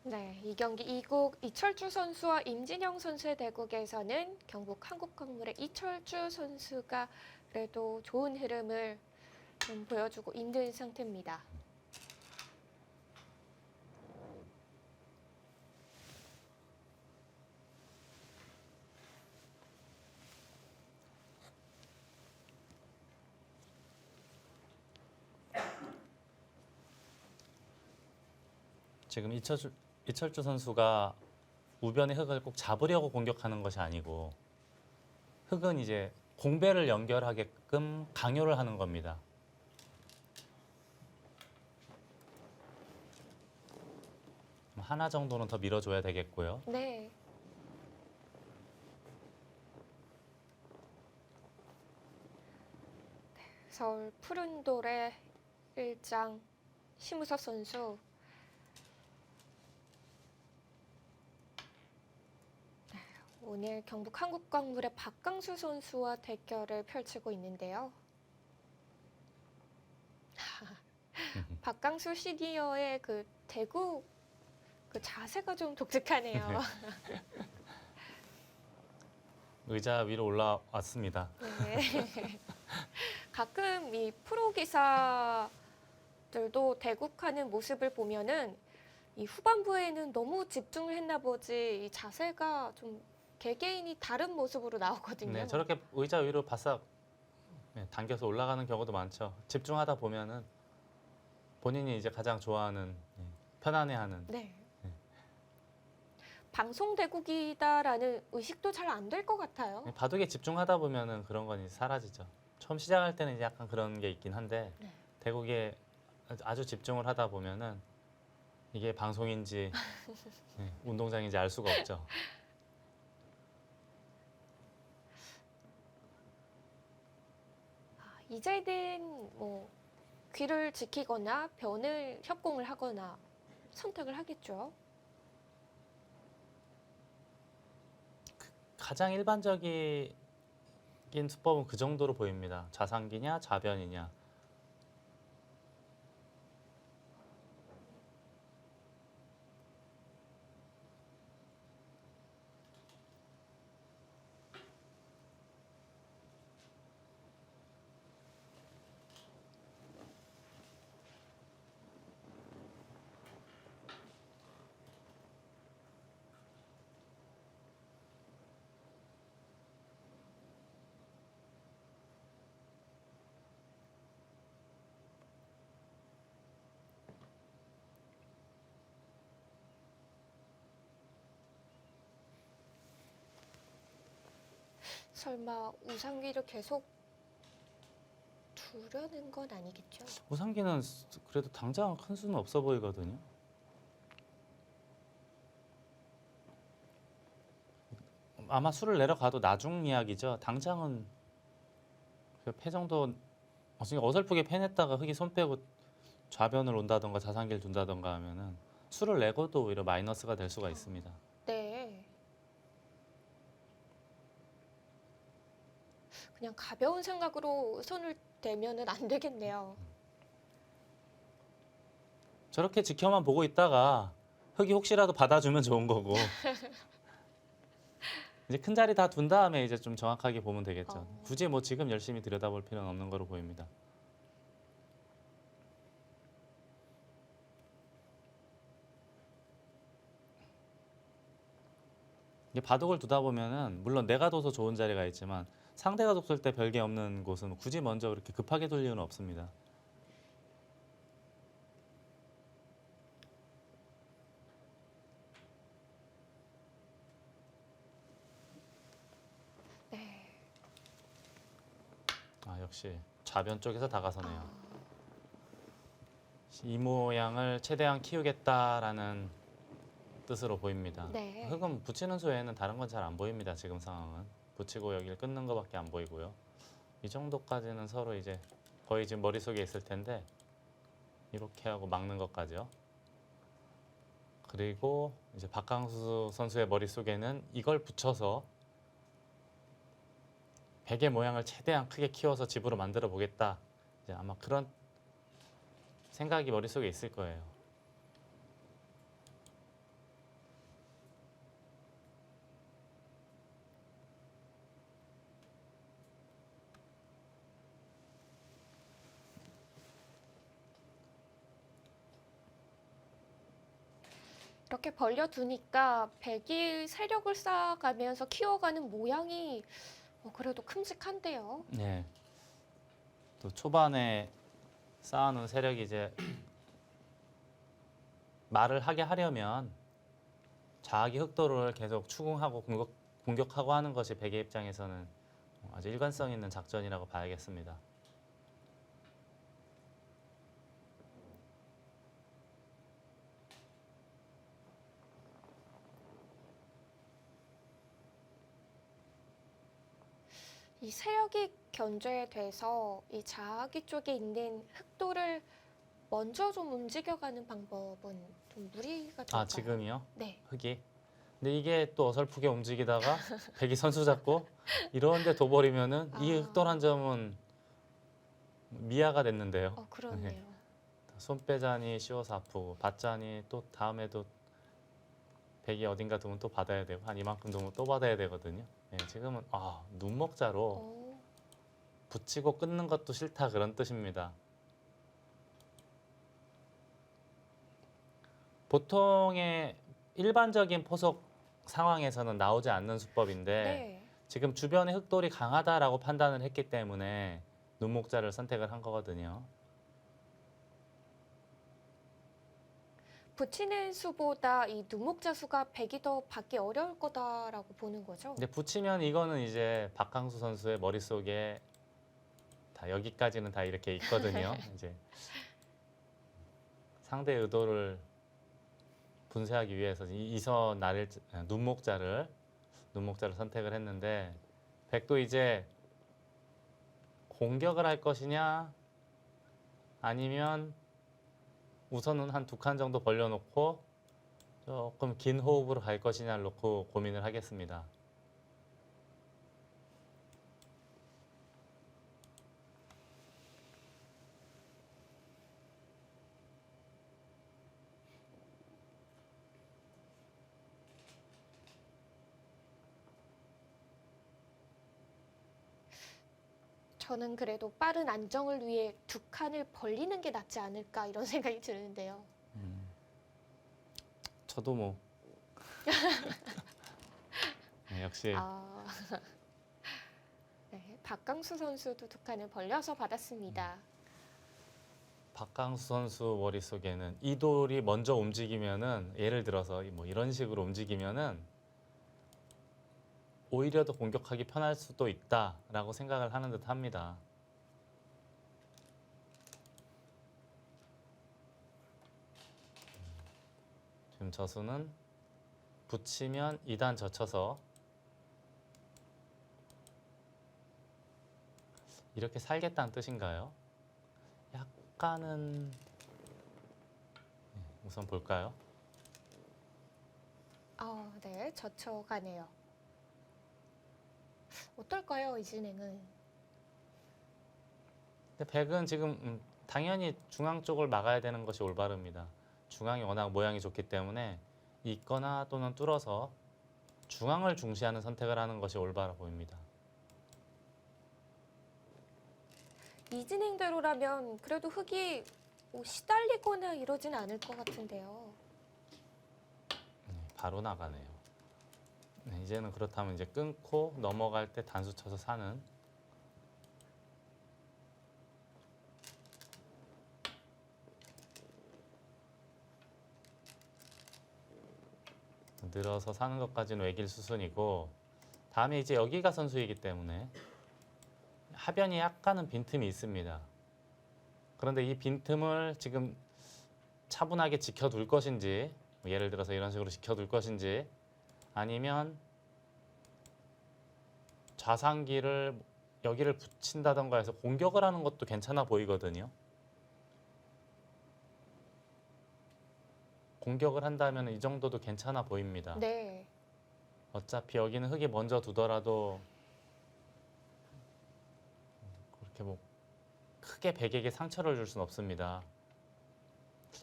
네, 이 경기 이국 이철주 선수와 임진영 선수의 대국에서는 경북 한국광물의 이철주 선수가 그래도 좋은 흐름을 좀 보여주고 있는 상태입니다. 지금 이철주 선수가 우변의 흙을 꼭 잡으려고 공격하는 것이 아니고 흙은 이제 공배를 연결하게끔 강요를 하는 겁니다. 하나 정도는 더 밀어줘야 되겠고요. 네. 서울 푸른돌의 일장 심우섭 선수. 네, 오늘 경북 한국광물의 박강수 선수와 대결을 펼치고 있는데요. 박강수 시니어의 그 대국 그 자세가 좀 독특하네요. 의자 위로 올라왔습니다. 네. 가끔 이 프로 기사들도 대국하는 모습을 보면은 이 후반부에는 너무 집중을 했나 보지 이 자세가 좀 개개인이 다른 모습으로 나오거든요. 네, 저렇게 의자 위로 바싹 당겨서 올라가는 경우도 많죠. 집중하다 보면은 본인이 이제 가장 좋아하는 편안해하는 네. 방송 대국이다라는 의식도 잘 안 될 것 같아요. 바둑에 집중하다 보면은 그런 건 이제 사라지죠. 처음 시작할 때는 이제 약간 그런 게 있긴 한데 네. 대국에 아주 집중을 하다 보면은 이게 방송인지 운동장인지 알 수가 없죠. 이제는 뭐 귀를 지키거나 변을 협공을 하거나 선택을 하겠죠. 가장 일반적인 수법은 그 정도로 보입니다. 좌상기냐 좌변이냐. 설마 우상기를 계속 두려는 건 아니겠죠? 우상기는 그래도 당장 큰 수는 없어 보이거든요. 아마 수를 내려가도 나중 이야기죠. 당장은 그 패 정도 어설프게 패냈다가 흙이 손 빼고 좌변을 온다던가 자산기를 둔다던가 하면은 수를 내고도 오히려 마이너스가 될 수가 있습니다. 네. 그냥 가벼운 생각으로 손을 대면은 안 되겠네요. 저렇게 지켜만 보고 있다가 흙이 혹시라도 받아주면 좋은 거고 이제 큰 자리 다 둔 다음에 이제 좀 정확하게 보면 되겠죠. 굳이 뭐 지금 열심히 들여다볼 필요는 없는 거로 보입니다. 이게 바둑을 두다 보면은 물론 내가 둬서 좋은 자리가 있지만 상대가 뒀을 때 별게 없는 곳은 굳이 먼저 그렇게 급하게 둘 이유는 없습니다. 네. 아 역시 좌변 쪽에서 다가서네요. 이 모양을 최대한 키우겠다라는 뜻으로 보입니다. 네. 흙은 붙이는 수 외에는 다른 건 잘 안 보입니다. 지금 상황은 붙이고 여기를 끊는 것밖에 안 보이고요. 이 정도까지는 서로 이제 거의 지금 머릿속에 있을 텐데 이렇게 하고 막는 것까지요. 그리고 이제 박강수 선수의 머릿속에는 이걸 붙여서 베개 모양을 최대한 크게 키워서 집으로 만들어 보겠다. 이제 아마 그런 생각이 머릿속에 있을 거예요. 이렇게 벌려두니까 백이 세력을 쌓아가면서 키워가는 모양이 그래도 큼직한데요. 네. 또 초반에 쌓아놓은 세력이 이제 말을 하게 하려면 자기 흑도를 계속 추궁하고 공격하고 하는 것이 백의 입장에서는 아주 일관성 있는 작전이라고 봐야겠습니다. 이 세력이 견제돼서 이 자기 쪽에 있는 흑도를 먼저 좀 움직여가는 방법은 좀 무리가 될까요? 아 지금이요? 네. 흑이. 근데 이게 또 어설프게 움직이다가 백이 선수 잡고 이런데 둬버리면은 이 흑돌 한 점은 미아가 됐는데요. 그렇네요. 손 빼자니 씌워서 아프고 받자니 또 다음에도 백이 어딘가 두면 또 받아야 되고 한 이만큼 두면 또 받아야 되거든요. 네, 지금은 눈목자로 붙이고 끊는 것도 싫다 그런 뜻입니다. 보통의 일반적인 포석 상황에서는 나오지 않는 수법인데 네. 지금 주변의 흑돌이 강하다라고 판단을 했기 때문에 눈목자를 선택을 한 거거든요. 붙이는 수보다 이 눈목자 수가 백이 더 받기 어려울 거다라고 보는 거죠. 근데 붙이면 이거는 이제 박강수 선수의 머릿속에 다 여기까지는 다 이렇게 있거든요. 이제 상대 의도를 분쇄하기 위해서 이선 나를 눈목자를 선택을 했는데 백도 이제 공격을 할 것이냐 아니면 우선은 한 2칸 정도 벌려놓고 조금 긴 호흡으로 갈 것이냐를 놓고 고민을 하겠습니다. 저는 그래도 빠른 안정을 위해 2칸을 벌리는 게 낫지 않을까 이런 생각이 드는데요. 저도 뭐 네, 역시 네, 박강수 선수도 2칸을 벌려서 받았습니다. 박강수 선수 머릿속에는 이 돌이 먼저 움직이면은 예를 들어서 뭐 이런 식으로 움직이면은 오히려 더 공격하기 편할 수도 있다라고 생각을 하는 듯 합니다. 지금 저수는 붙이면 2단 젖혀서 이렇게 살겠다는 뜻인가요? 약간은 우선 볼까요? 네, 젖혀가네요. 어떨까요, 이 진행은? 근데 백은 지금 당연히 중앙 쪽을 막아야 되는 것이 올바릅니다. 중앙이 워낙 모양이 좋기 때문에 있거나 또는 뚫어서 중앙을 중시하는 선택을 하는 것이 올바라 보입니다. 이 진행대로라면 그래도 흙이 뭐 시달리거나 이러진 않을 것 같은데요. 바로 나가네요. 네, 이제는 그렇다면 이제 끊고 넘어갈 때 단수 쳐서 사는. 늘어서 사는 것까지는 외길 수순이고, 다음에 이제 여기가 선수이기 때문에 하변이 약간은 빈틈이 있습니다. 그런데 이 빈틈을 지금 차분하게 지켜둘 것인지, 예를 들어서 이런 식으로 지켜둘 것인지, 아니면 좌상기를 여기를 붙인다던가 해서 공격을 하는 것도 괜찮아 보이거든요. 공격을 한다면 이 정도도 괜찮아 보입니다. 네. 어차피 여기는 흙이 먼저 두더라도 그렇게 뭐 크게 백에게 상처를 줄 수는 없습니다.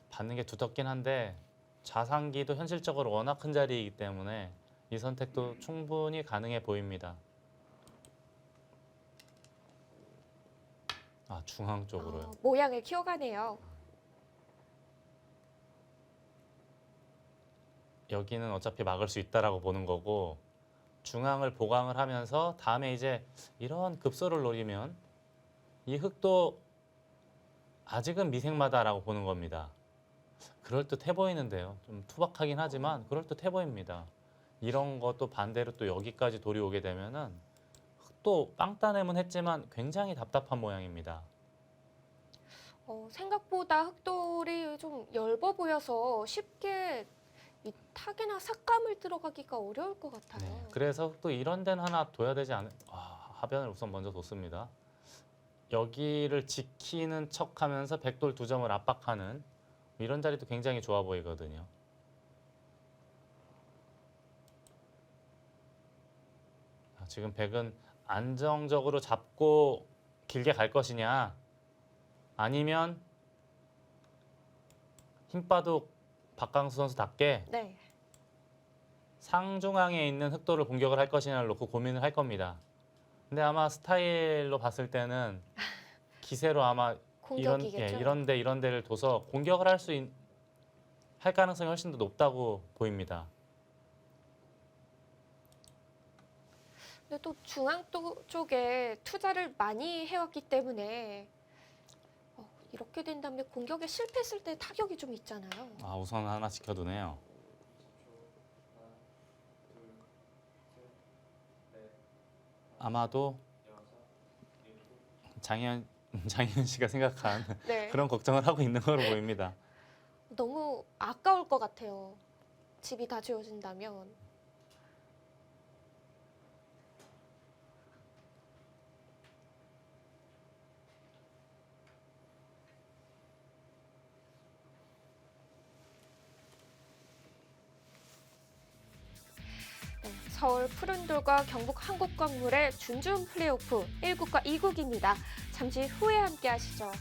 받는 게 두텁긴 한데 좌상기도 현실적으로 워낙 큰 자리이기 때문에 이 선택도 충분히 가능해 보입니다. 중앙 쪽으로요. 모양을 키워가네요. 여기는 어차피 막을 수 있다라고 보는 거고, 중앙을 보강을 하면서 다음에 이제 이런 급소를 노리면 이 흙도 아직은 미생마다라고 보는 겁니다. 그럴듯해 보이는데요. 좀 투박하긴 하지만 그럴듯해 보입니다. 이런 것도 반대로 또 여기까지 돌이 오게 되면은 흙도 빵 따내면 했지만 굉장히 답답한 모양입니다. 생각보다 흙돌이 좀 엷어 보여서 쉽게 이 탁이나 삭감을 들어가기가 어려울 것 같아요. 네, 그래서 또 이런 데는 하나 둬야 되지 않을. 하변을 우선 먼저 뒀습니다. 여기를 지키는 척하면서 백돌 2점을 압박하는 이런 자리도 굉장히 좋아 보이거든요. 지금 백은 안정적으로 잡고 길게 갈 것이냐, 아니면 힘바둑 박강수 선수답게 네. 상중앙에 있는 흑돌을 공격을 할 것이냐를 놓고 고민을 할 겁니다. 근데 아마 스타일로 봤을 때는 기세로 아마 공격이겠죠. 이런 데를 둬서 공격을 할 가능성이 훨씬 더 높다고 보입니다. 근데 또 중앙 쪽에 투자를 많이 해왔기 때문에 이렇게 된다면 공격에 실패했을 때 타격이 좀 있잖아요. 우선 하나 지켜두네요. 아마도 장희연 씨가 생각한 네. 그런 걱정을 하고 있는 거로 보입니다. 너무 아까울 것 같아요. 집이 다 지어진다면. 네, 서울 푸른돌과 경북 한국광물의 준준 플레이오프 1국과 2국입니다. 잠시 후에 함께 하시죠.